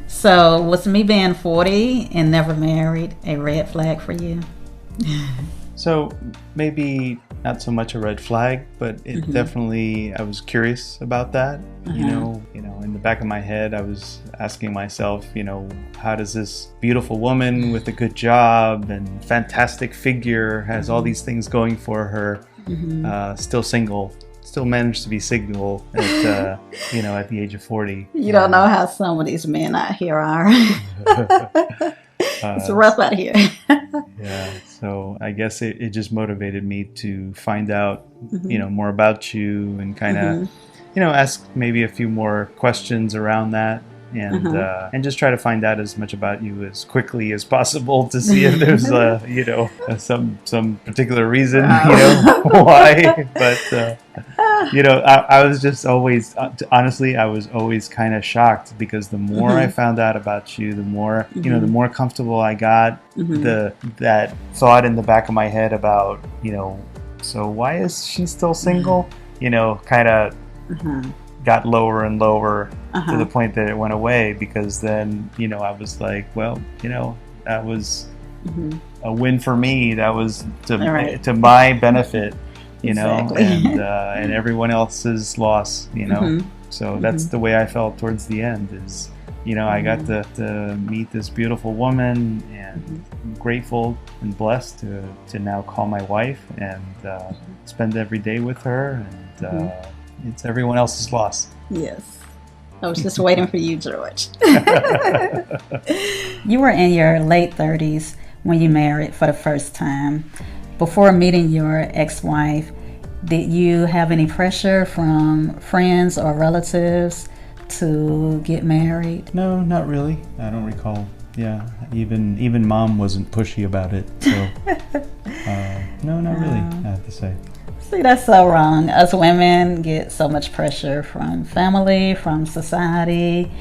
So, was me being 40 and never married a red flag for you? So maybe not so much a red flag, but it definitely, I was curious about that. In the back of my head, I was asking myself, how does this beautiful woman with a good job and fantastic figure, has all these things going for her, still single, still managed to be single at, at the age of 40. You don't know how some of these men out here are. It's rough out here. Yeah, so I guess it just motivated me to find out, more about you and kind of, ask maybe a few more questions around that, and just try to find out as much about you as quickly as possible to see if there's, some particular reason, why. But I was just always, honestly, I was always kind of shocked because the more I found out about you, the more, the more comfortable I got. That thought in the back of my head about, so why is she still single? Kind of got lower and lower to the point that it went away, because then, I was like, well, that was a win for me. That was to my benefit. Exactly. And everyone else's loss, So that's the way I felt towards the end is, I got to meet this beautiful woman, and I'm grateful and blessed to now call my wife and spend every day with her, and it's everyone else's loss. Yes. I was just waiting for you, George. You were in your late 30s when you married for the first time. Before meeting your ex-wife, did you have any pressure from friends or relatives to get married? No, not really. I don't recall. Yeah, even mom wasn't pushy about it. So, no, not really, I have to say. See, that's so wrong. Us women get so much pressure from family, from society.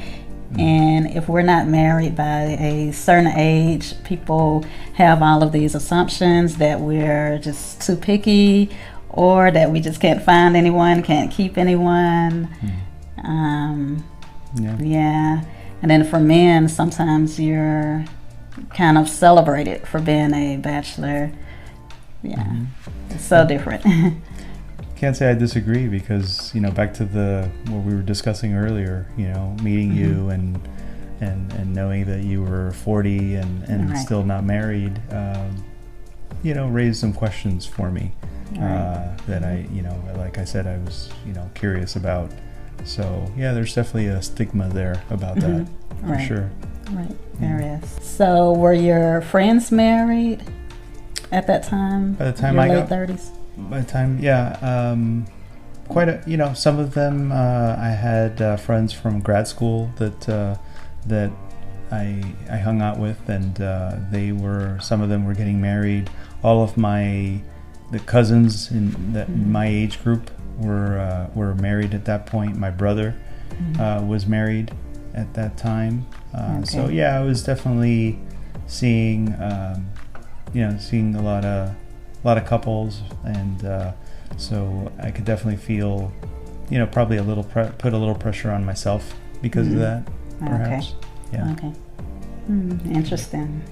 And if we're not married by a certain age, people have all of these assumptions that we're just too picky, or that we just can't find anyone, can't keep anyone. Yeah. And then for men, sometimes you're kind of celebrated for being a bachelor. Yeah. It's so different. Can't say I disagree, because back to what we were discussing earlier, meeting you and knowing that you were 40 and still not married, raised some questions for me that I like I said, I was curious about. So yeah, there's definitely a stigma there about that, for sure. Right, there is. So were your friends married at that time? By the time your I late got 30s? By the time, quite a, some of them, I had friends from grad school that I hung out with, and some of them were getting married. All of the cousins in my age group were married at that point. My brother was married at that time. So yeah, I was definitely seeing a lot of couples, and so I could definitely feel, probably put a little pressure on myself because of that, perhaps. Okay. Yeah. Okay. Interesting.